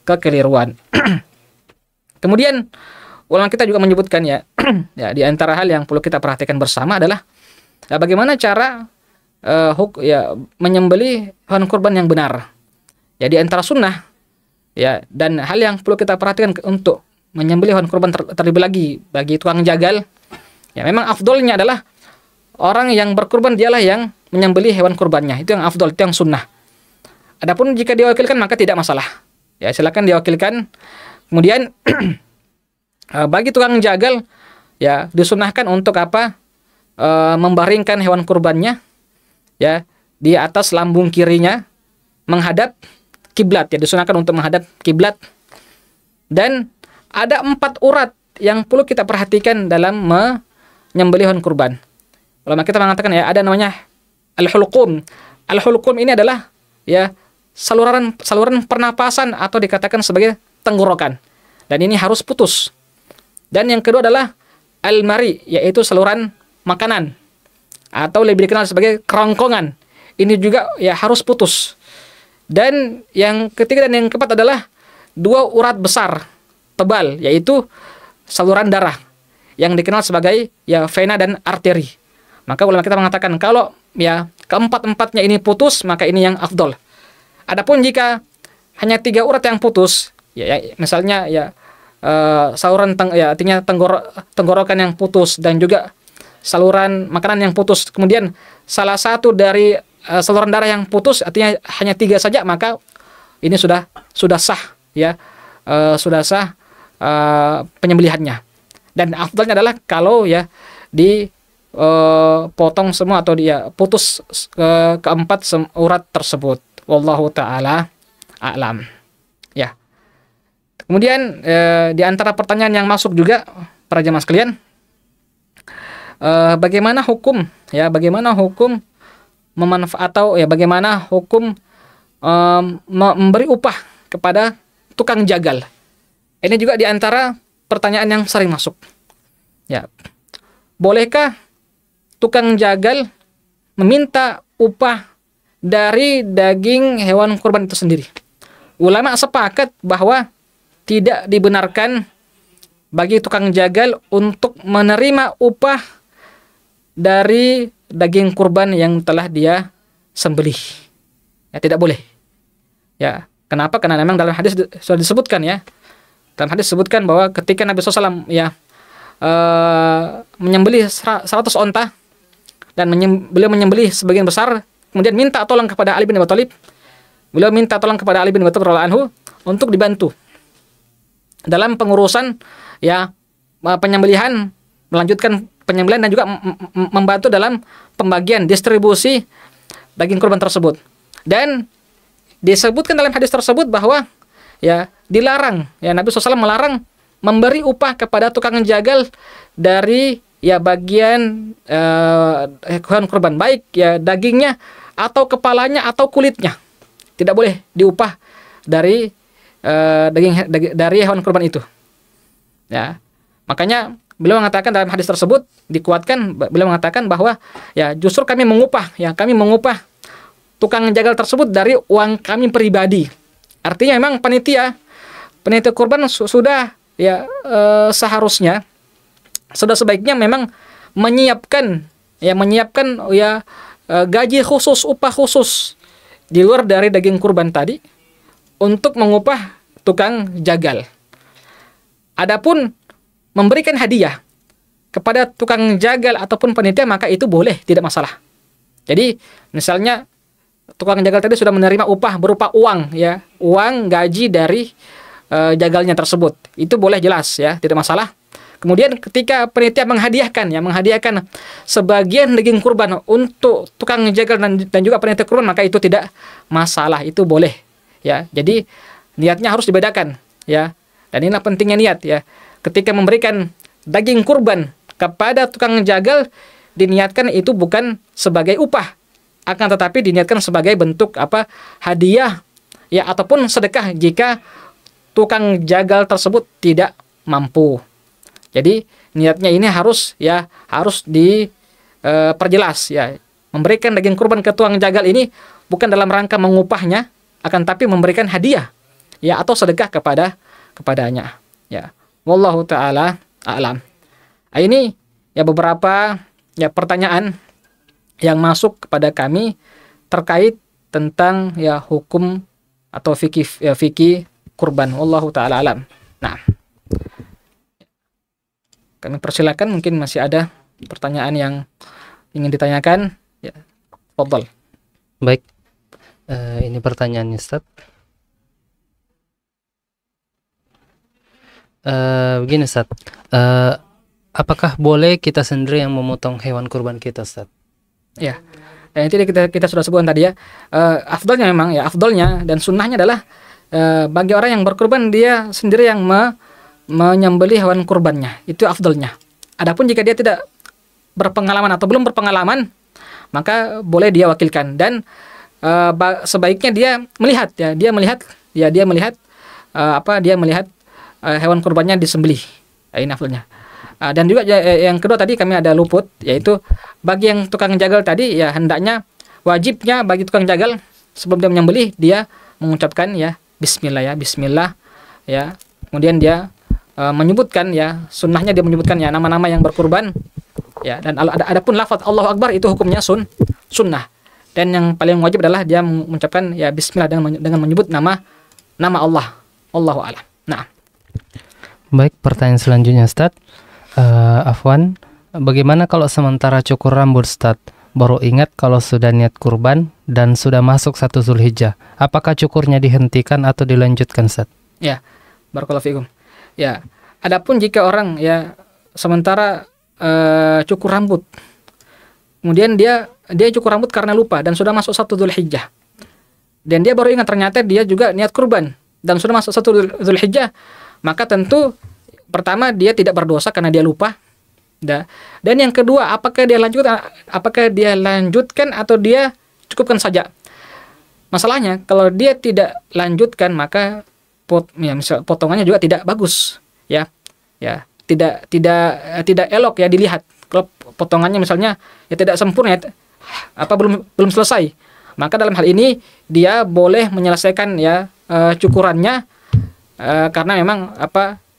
kekeliruan. Kemudian ulama kita juga menyebutkan ya, ya di antara hal yang perlu kita perhatikan bersama adalah ya, bagaimana cara menyembelih hewan kurban yang benar. Ya, di antara sunnah ya, dan hal yang perlu kita perhatikan untuk menyembelih hewan kurban terlebih lagi bagi tukang jagal, ya memang afdolnya adalah orang yang berkurban dialah yang menyembelih hewan kurbannya. Itu yang afdol, itu yang sunnah. Adapun jika diwakilkan maka tidak masalah. Ya, silakan diwakilkan. Kemudian bagi tukang jagal ya disunnahkan untuk apa? Membaringkan hewan kurbannya ya di atas lambung kirinya menghadap kiblat, ya disunahkan untuk menghadap kiblat. Dan ada 4 urat yang perlu kita perhatikan dalam menyembelih hewan kurban. Ulama kita mengatakan ya ada namanya al-hulqum. Al-hulqum ini adalah ya saluran pernapasan atau dikatakan sebagai tenggorokan. Dan ini harus putus. Dan yang kedua adalah al-mari, yaitu saluran makanan atau lebih dikenal sebagai kerongkongan. Ini juga ya harus putus. Dan yang ketiga dan yang keempat adalah 2 urat besar tebal, yaitu saluran darah yang dikenal sebagai ya vena dan arteri. Maka ulama kita mengatakan kalau ya keempat-empatnya ini putus, maka ini yang afdol. Adapun jika hanya 3 urat yang putus, misalnya ya saluran artinya tenggorokan yang putus dan juga saluran makanan yang putus, kemudian salah satu dari saluran darah yang putus, artinya hanya 3 saja, maka ini sudah sah ya, sudah sah penyembelihannya. Dan afdalnya adalah kalau ya potong semua atau dia putus keempat urat tersebut. Wallahu taala a'lam. Ya. Kemudian di antara pertanyaan yang masuk juga para jemaah sekalian, bagaimana hukum bagaimana hukum memberi upah kepada tukang jagal? Ini juga di antara pertanyaan yang sering masuk. Ya. Bolehkah tukang jagal meminta upah dari daging hewan kurban itu sendiri? Ulama sepakat bahwa tidak dibenarkan bagi tukang jagal untuk menerima upah dari daging kurban yang telah dia sembelih. Ya, tidak boleh. Ya, kenapa? Karena memang dalam hadis sudah disebutkan ya. Dalam hadis disebutkan bahwa ketika Nabi SAW ya menyembelih 100 onta dan beliau menyembelih sebagian besar, kemudian minta tolong kepada Ali bin Abi Thalib. Beliau minta tolong kepada Ali bin Abi Thalib radhiyallahu anhu untuk dibantu dalam pengurusan ya penyembelihan, melanjutkan penyembelihan dan juga membantu dalam pembagian distribusi daging kurban tersebut. Dan disebutkan dalam hadis tersebut bahwa ya dilarang, ya Nabi SAW melarang memberi upah kepada tukang jagal dari ya bagian hewan kurban, baik ya dagingnya atau kepalanya atau kulitnya. Tidak boleh diupah dari dari hewan kurban itu. Ya. Makanya beliau mengatakan dalam hadis tersebut dikuatkan, beliau mengatakan bahwa ya justru kami mengupah tukang jagal tersebut dari uang kami pribadi. Artinya memang panitia kurban sudah ya seharusnya sudah sebaiknya memang menyiapkan gaji khusus, upah khusus di luar dari daging kurban tadi untuk mengupah tukang jagal. Adapun memberikan hadiah kepada tukang jagal ataupun panitia, maka itu boleh, tidak masalah. Jadi misalnya tukang jagal tadi sudah menerima upah berupa uang, ya, uang gaji dari jagalnya tersebut, itu boleh, jelas ya, tidak masalah. Kemudian ketika panitia menghadiahkan sebagian daging kurban untuk tukang jagal dan juga panitia kurban, maka itu tidak masalah, itu boleh ya. Jadi niatnya harus dibedakan ya. Dan inilah pentingnya niat ya. Ketika memberikan daging kurban kepada tukang jagal, diniatkan itu bukan sebagai upah, akan tetapi diniatkan sebagai bentuk hadiah ya, ataupun sedekah jika tukang jagal tersebut tidak mampu. Jadi niatnya ini harus diperjelas ya. Memberikan daging kurban ke tukang jagal ini bukan dalam rangka mengupahnya, akan tapi memberikan hadiah ya atau sedekah kepadanya ya. Wallahu taala a'lam. Ini ya beberapa ya pertanyaan yang masuk kepada kami terkait tentang ya hukum atau fikih kurban. Wallahu taala alam. Nah, kami persilakan, mungkin masih ada pertanyaan yang ingin ditanyakan. Ya, fadhal. Baik, ini pertanyaannya, Ustaz. Begini, Ustaz. Apakah boleh kita sendiri yang memotong hewan kurban kita, Ustaz? Ya, Dan itu kita sudah sebutkan tadi ya. Afdolnya memang ya, afdolnya dan sunnahnya adalah bagi orang yang berkurban dia sendiri yang menyembelih hewan kurbannya. Itu afdolnya. Adapun jika dia tidak berpengalaman atau belum berpengalaman, maka boleh dia wakilkan, dan sebaiknya dia melihat hewan kurbannya disembelih. Ini afdolnya. Dan juga yang kedua tadi kami ada luput, yaitu bagi yang tukang jagal tadi ya, hendaknya wajibnya bagi tukang jagal sebelum dia menyembelih dia mengucapkan ya bismillah ya. Kemudian dia menyebutkan ya, sunnahnya dia menyebutkan ya nama-nama yang berkurban ya. Dan adapun lafaz Allahu Akbar itu hukumnya sunnah. Dan yang paling wajib adalah dia mengucapkan ya bismillah dengan menyebut nama Allah. Allahu a'lam. Nah. Baik, pertanyaan selanjutnya Ustaz. Afwan, bagaimana kalau sementara cukur rambut Ustaz, baru ingat kalau sudah niat kurban dan sudah masuk 1 Zulhijjah, apakah cukurnya dihentikan atau dilanjutkan Ustaz? Ya, barakallahu fikum. Ya, adapun jika orang ya sementara cukur rambut, kemudian dia cukur rambut karena lupa dan sudah masuk 1 Zulhijjah, dan dia baru ingat ternyata dia juga niat kurban dan sudah masuk 1 Zulhijjah, maka tentu pertama dia tidak berdosa karena dia lupa. Dan yang kedua, apakah dia lanjutkan atau dia cukupkan saja? Masalahnya kalau dia tidak lanjutkan, maka potongannya juga tidak bagus ya. Ya, tidak elok ya dilihat. Kalau potongannya misalnya ya tidak sempurna ya, belum selesai, maka dalam hal ini dia boleh menyelesaikan ya cukurannya karena memang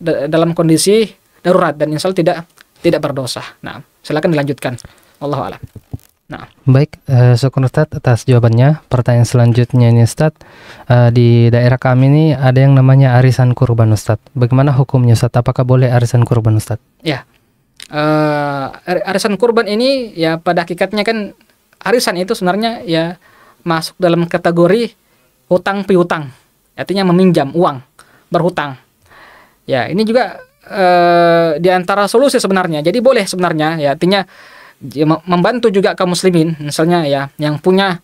dalam kondisi darurat dan insya Allah tidak berdosa. Nah, silakan dilanjutkan. Allahu a'lam. Nah. Baik, syukur Ustaz atas jawabannya. Pertanyaan selanjutnya ini Ustaz, di daerah kami ini ada yang namanya arisan kurban Ustaz. Bagaimana hukumnya Ustaz? Apakah boleh arisan kurban Ustaz? Ya, arisan kurban ini ya pada hakikatnya kan arisan itu sebenarnya ya masuk dalam kategori hutang piutang, artinya meminjam uang, berhutang. Ya, ini juga di antara solusi sebenarnya. Jadi boleh sebenarnya ya, artinya membantu juga kaum muslimin misalnya ya yang punya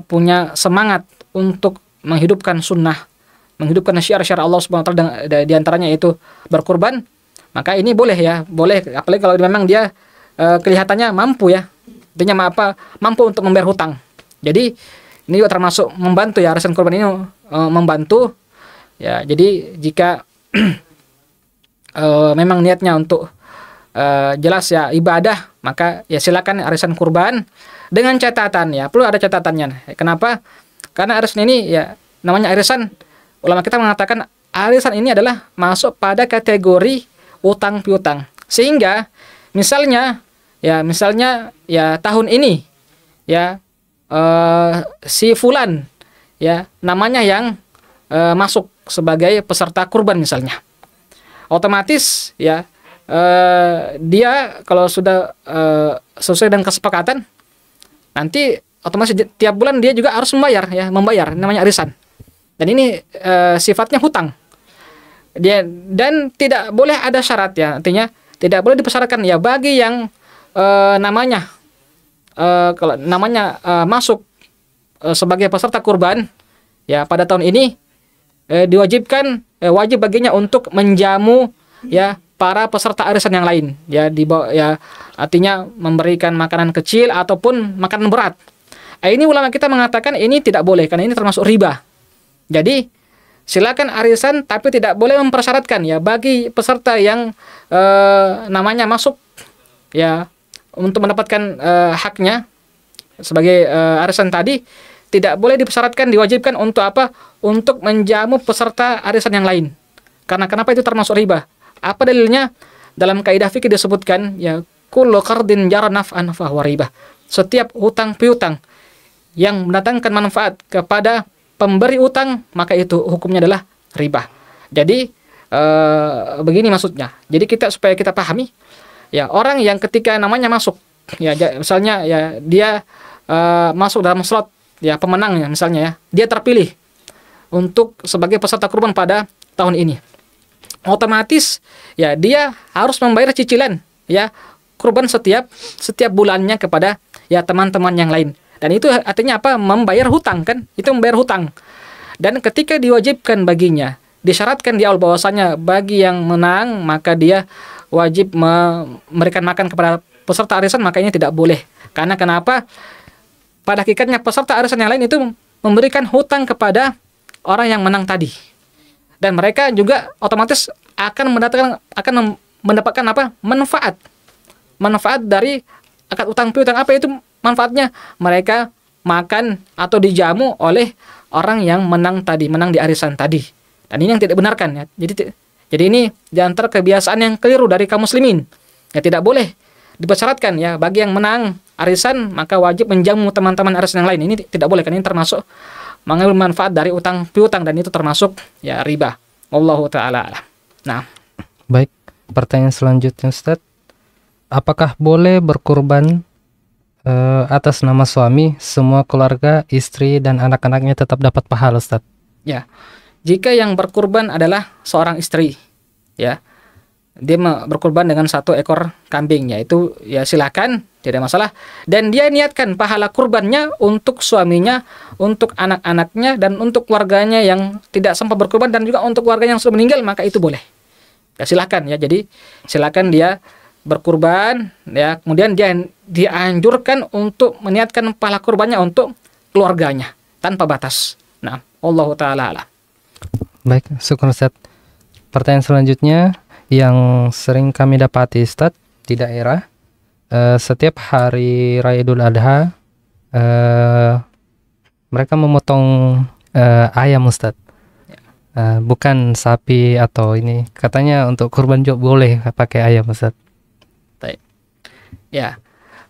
punya semangat untuk menghidupkan sunnah, menghidupkan syiar-syiar Allah Subhanahu wa taala, di antaranya itu berkurban. Maka ini boleh ya, boleh apalagi kalau memang dia kelihatannya mampu ya. Artinya mampu untuk membayar hutang. Jadi ini juga termasuk membantu ya, arisan kurban ini membantu. Ya, jadi jika memang niatnya untuk jelas ya ibadah, maka ya silakan arisan kurban dengan catatan ya, perlu ada catatannya. Kenapa? Karena arisan ini ya namanya arisan, ulama kita mengatakan arisan ini adalah masuk pada kategori utang piutang. Sehingga misalnya ya tahun ini ya si fulan ya namanya yang masuk sebagai peserta kurban misalnya, otomatis ya dia kalau sudah sesuai dengan kesepakatan, nanti otomatis tiap bulan dia juga harus membayar namanya arisan, dan ini sifatnya hutang dia, dan tidak boleh ada syarat ya, artinya tidak boleh dipersyaratkan ya bagi yang kalau namanya masuk sebagai peserta kurban ya pada tahun ini, diwajibkan wajib baginya untuk menjamu ya para peserta arisan yang lain ya, artinya memberikan makanan kecil ataupun makanan berat. Ini ulama kita mengatakan ini tidak boleh karena ini termasuk riba. Jadi silakan arisan tapi tidak boleh mempersyaratkan ya bagi peserta yang namanya masuk ya untuk mendapatkan haknya sebagai arisan tadi, tidak boleh dipersyaratkan, diwajibkan untuk untuk menjamu peserta arisan yang lain. Karena kenapa itu termasuk riba? Apa dalilnya? Dalam kaidah fikih disebutkan ya kullu qardin jara naf'an fa huwa riba. Setiap hutang piutang yang mendatangkan manfaat kepada pemberi utang, maka itu hukumnya adalah riba. Jadi begini maksudnya. Jadi supaya kita pahami ya, orang yang ketika namanya masuk ya misalnya ya dia masuk dalam slot ya pemenangnya misalnya ya, dia terpilih untuk sebagai peserta kurban pada tahun ini, otomatis ya dia harus membayar cicilan ya kurban setiap bulannya kepada ya teman-teman yang lain. Dan itu artinya apa? Membayar hutang kan? Itu membayar hutang. Dan ketika diwajibkan baginya, disyaratkan di awal bahwasanya bagi yang menang maka dia wajib memberikan makan kepada peserta arisan, maka ini tidak boleh. Karena kenapa? Pada hakikatnya peserta arisan yang lain itu memberikan hutang kepada orang yang menang tadi. Dan mereka juga otomatis akan mendapatkan apa? Manfaat dari akad utang piutang. Apa itu manfaatnya? Mereka makan atau dijamu oleh orang yang menang tadi, menang di arisan tadi. Dan ini yang tidak benarkan ya. Jadi ini di antara kebiasaan yang keliru dari kaum muslimin. Ya tidak boleh dipersyaratkan ya bagi yang menang arisan maka wajib menjamu teman-teman arisan yang lain. Ini tidak boleh, kan ini termasuk mengambil manfaat dari utang piutang dan itu termasuk ya riba. Wallahu taala alam. Nah, Baik, pertanyaan selanjutnya Ustaz. Apakah boleh berkurban atas nama suami, semua keluarga, istri dan anak-anaknya tetap dapat pahala Ustaz? ya. Jika yang berkurban adalah seorang istri, ya. Dia berkurban dengan 1 ekor kambing, yaitu ya silakan, tidak masalah. Dan dia niatkan pahala kurbannya untuk suaminya, untuk anak-anaknya dan untuk keluarganya yang tidak sempat berkurban dan juga untuk keluarganya yang sudah meninggal, maka itu boleh. Ya silakan ya. Jadi silakan dia berkurban ya, kemudian dia dianjurkan untuk meniatkan pahala kurbannya untuk keluarganya tanpa batas. Nah, Allahu taala alam. Baik, syukur Ustaz. Pertanyaan selanjutnya yang sering kami dapati Ustaz di daerah, setiap hari Raya Idul Adha mereka memotong ayam Ustaz. Bukan sapi atau ini. Katanya untuk kurban juga boleh pakai ayam Ustaz. Ya,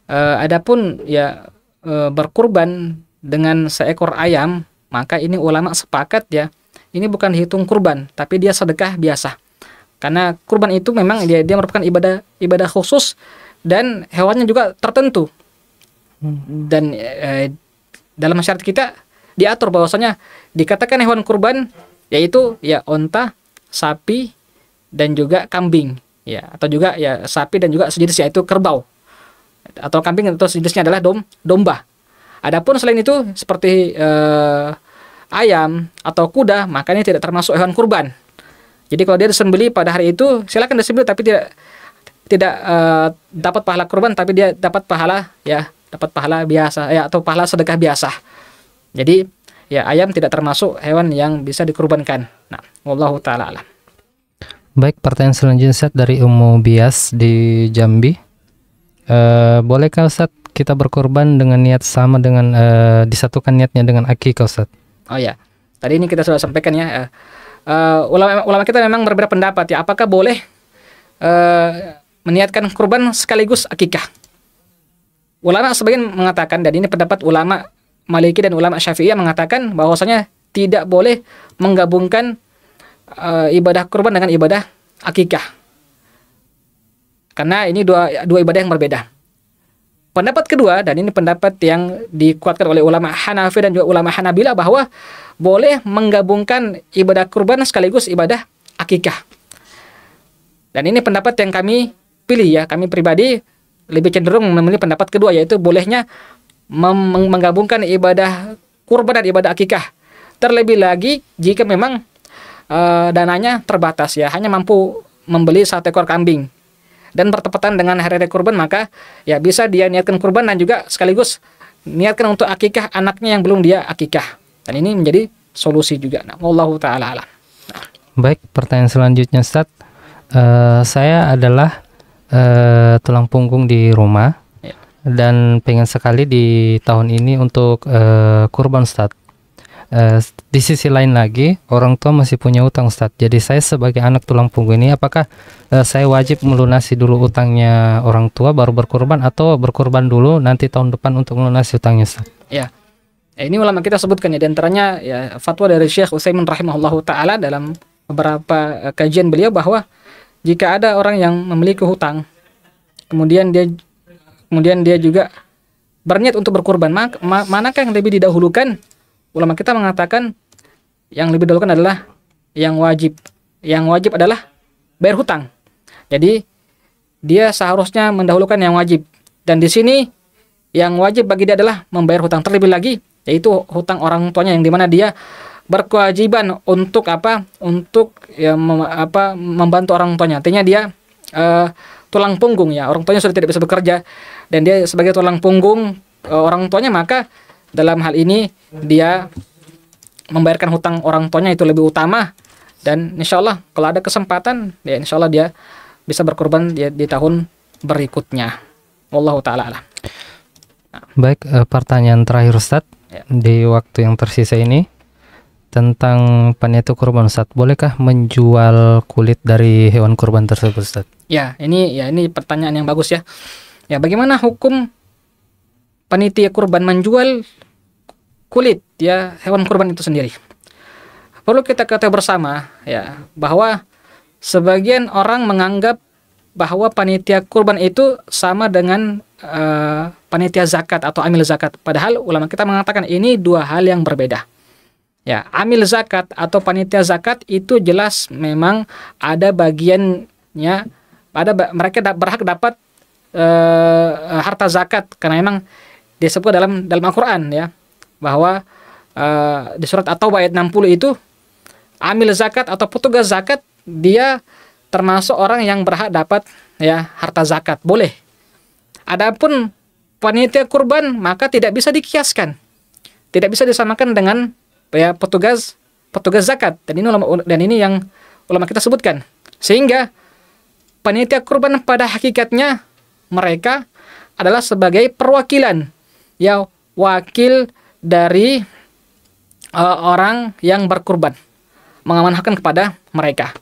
adapun ya berkurban dengan seekor ayam, maka ini ulama sepakat ya, ini bukan dihitung kurban, tapi dia sedekah biasa. Karena kurban itu memang dia merupakan ibadah khusus dan hewannya juga tertentu. Dan dalam syariat kita diatur bahwasanya dikatakan hewan kurban yaitu ya onta, sapi dan juga kambing, ya, atau juga ya sapi dan juga sejenis yaitu kerbau. Atau kambing atau sejenisnya adalah domba. Adapun selain itu seperti ayam atau kuda, maka ini tidak termasuk hewan kurban. Jadi kalau dia disembelih pada hari itu silakan disembelih, tapi tidak dapat pahala kurban, tapi dia dapat pahala biasa ya, atau pahala sedekah biasa. Jadi ya ayam tidak termasuk hewan yang bisa dikurbankan. Nah, wallahu taala alam. Baik, pertanyaan selanjutnya Ustaz dari Ummu Bias di Jambi. Bolehkah Ustaz kita berkorban dengan niat sama dengan disatukan niatnya dengan akikah Ustaz? Oh ya, tadi ini kita sudah sampaikan ya. Ulama kita memang berbeda pendapat ya. Apakah boleh meniatkan kurban sekaligus akikah? Ulama sebagian mengatakan, dan ini pendapat ulama Maliki dan ulama Syafi'iyah mengatakan bahwasanya tidak boleh menggabungkan ibadah kurban dengan ibadah akikah. Karena ini dua ibadah yang berbeda. Pendapat kedua, dan ini pendapat yang dikuatkan oleh ulama Hanafi dan juga ulama Hanabila, bahwa boleh menggabungkan ibadah kurban sekaligus ibadah akikah. Dan ini pendapat yang kami pilih ya, kami pribadi lebih cenderung memilih pendapat kedua, yaitu bolehnya menggabungkan ibadah kurban dan ibadah akikah. Terlebih lagi jika memang dananya terbatas ya, hanya mampu membeli 1 ekor kambing dan bertepatan dengan hari raya kurban, maka ya bisa dia niatkan kurban dan juga sekaligus niatkan untuk akikah anaknya yang belum dia akikah. Dan ini menjadi solusi juga. Nah, wallahu taala alam. Baik, pertanyaan selanjutnya Ustaz. Saya adalah tulang punggung di rumah Ya. dan pengen sekali di tahun ini untuk kurban Ustaz. Di sisi lain lagi, orang tua masih punya utang Ustaz. Jadi saya sebagai anak tulang punggung ini, apakah saya wajib melunasi dulu utangnya orang tua baru berkurban, atau berkurban dulu nanti tahun depan untuk melunasi utangnya Ustaz? Ya. Ini ulama kita sebutkan ya, di antaranya ya fatwa dari Syekh Utsaimin rahimahullahu taala dalam beberapa kajian beliau, bahwa jika ada orang yang memiliki hutang, kemudian dia juga berniat untuk berkurban, manakah yang lebih didahulukan? Ulama kita mengatakan yang lebih dahulukan adalah yang wajib. Yang wajib adalah bayar hutang. Jadi dia seharusnya mendahulukan yang wajib. Dan di sini yang wajib bagi dia adalah membayar hutang. Terlebih lagi yaitu hutang orang tuanya yang dimana dia berkewajiban untuk apa? Untuk ya membantu orang tuanya. Artinya dia tulang punggung ya. Orang tuanya sudah tidak bisa bekerja dan dia sebagai tulang punggung orang tuanya, maka dalam hal ini dia membayarkan hutang orang tuanya itu lebih utama. Dan insya Allah kalau ada kesempatan ya insya Allah dia bisa berkorban di tahun berikutnya. Wallahu ta'ala alam. Baik, pertanyaan terakhir Ustadz Ya. di waktu yang tersisa ini tentang panitia kurban Ustadz. Bolehkah menjual kulit dari hewan kurban tersebut Ustadz? Ya, ini pertanyaan yang bagus ya. Ya, bagaimana hukum panitia kurban menjual kulit ya hewan kurban itu sendiri? Perlu kita ketahui bersama ya bahwa sebagian orang menganggap bahwa panitia kurban itu sama dengan panitia zakat atau amil zakat. Padahal ulama kita mengatakan ini dua hal yang berbeda. Ya, amil zakat atau panitia zakat itu jelas memang ada bagiannya, mereka berhak dapat harta zakat karena memang disebut dalam Al-Qur'an ya bahwa di surat At-Taubah ayat 60 itu amil zakat atau petugas zakat dia termasuk orang yang berhak dapat ya harta zakat, boleh. Adapun panitia kurban maka tidak bisa dikiaskan, tidak bisa disamakan dengan ya petugas zakat, dan ini yang ulama kita sebutkan. Sehingga panitia kurban pada hakikatnya mereka adalah sebagai perwakilan ya, wakil dari orang yang berkurban, mengamanahkan kepada mereka.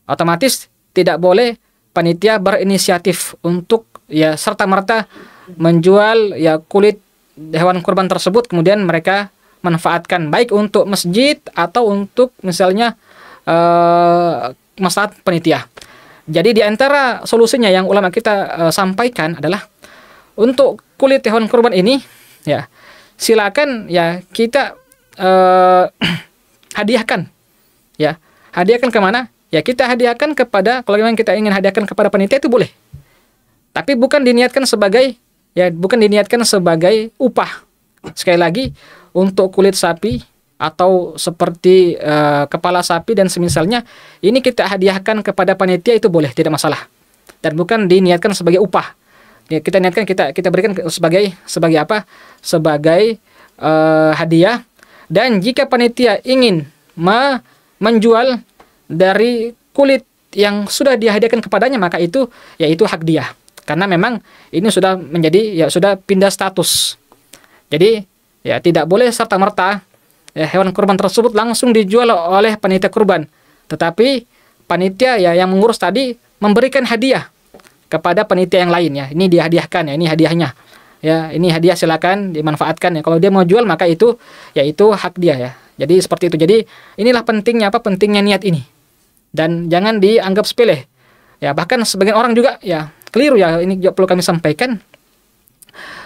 Otomatis tidak boleh panitia berinisiatif untuk ya serta-merta menjual ya kulit hewan kurban tersebut kemudian mereka manfaatkan baik untuk masjid atau untuk misalnya maslahat panitia. Jadi di antara solusinya yang ulama kita sampaikan adalah untuk kulit hewan kurban ini ya silakan ya kita hadiahkan ya. Hadiahkan kemana? Ya kita hadiahkan kepada, kalau memang kita ingin hadiahkan kepada panitia itu boleh. Tapi bukan diniatkan sebagai upah. Sekali lagi untuk kulit sapi atau seperti kepala sapi dan semisalnya ini kita hadiahkan kepada panitia itu boleh, tidak masalah. Dan bukan diniatkan sebagai upah. Ya, kita niatkan kita berikan sebagai apa? Sebagai hadiah. Dan jika panitia ingin menjual dari kulit yang sudah dihadiahkan kepadanya maka itu yaitu hak dia. Karena memang ini sudah menjadi sudah pindah status. Jadi ya tidak boleh serta-merta hewan kurban tersebut langsung dijual oleh panitia kurban. Tetapi panitia yang mengurus tadi memberikan hadiah kepada panitia yang lain ya. Ini dihadiahkan ya, ini hadiahnya. Ya, ini hadiah silakan dimanfaatkan ya. Kalau dia mau jual maka itu hak dia ya. Jadi seperti itu. Jadi inilah pentingnya niat ini. Dan jangan dianggap sepele. Ya, bahkan sebagian orang juga ya keliru ya, ini juga perlu kami sampaikan.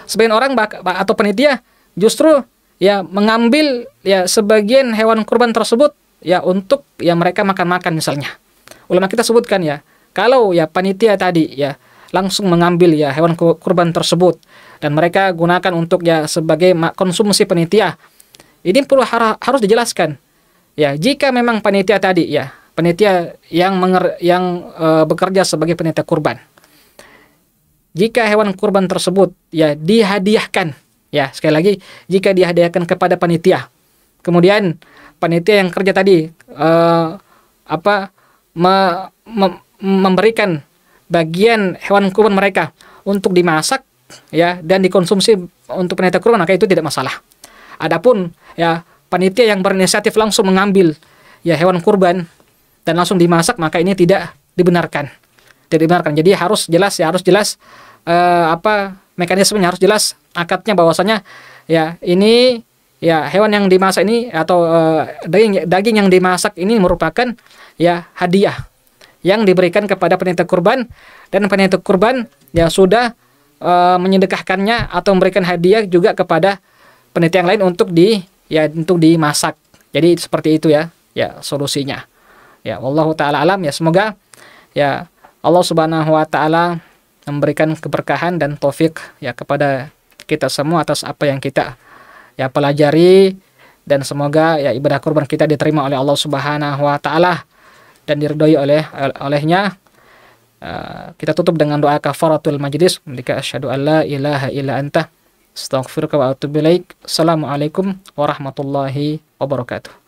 Sebagian orang atau panitia justru ya mengambil ya sebagian hewan kurban tersebut ya untuk ya mereka makan-makan misalnya. Ulama kita sebutkan ya, kalau ya panitia tadi ya langsung mengambil ya hewan kurban tersebut dan mereka gunakan untuk ya sebagai konsumsi panitia. Ini perlu harus dijelaskan. Ya, jika memang panitia tadi ya panitia yang bekerja sebagai panitia kurban. Jika hewan kurban tersebut ya dihadiahkan, ya sekali lagi jika dihadiahkan kepada panitia, kemudian panitia yang kerja tadi memberikan bagian hewan kurban mereka untuk dimasak ya dan dikonsumsi untuk panitia kurban, maka itu tidak masalah. Adapun ya panitia yang berinisiatif langsung mengambil ya hewan kurban dan langsung dimasak, maka ini tidak dibenarkan. Tidak dibenarkan. Jadi harus jelas mekanismenya harus jelas, akadnya bahwasanya ya ini ya hewan yang dimasak ini atau daging yang dimasak ini merupakan ya hadiah yang diberikan kepada panitia kurban, dan panitia kurban ya sudah menyedekahkannya atau memberikan hadiah juga kepada panitia yang lain untuk dimasak. Jadi seperti itu ya solusinya. Ya, wallahu taala alam ya, semoga ya Allah Subhanahu wa taala memberikan keberkahan dan taufik ya kepada kita semua atas apa yang kita ya pelajari, dan semoga ya ibadah kurban kita diterima oleh Allah Subhanahu wa taala dan diridhoi olehnya. Kita tutup dengan doa kafaratul majlis. Asyhadu an la ilaha illa anta astaghfiruka wa atubu ilaik. Assalamualaikum warahmatullahi wabarakatuh.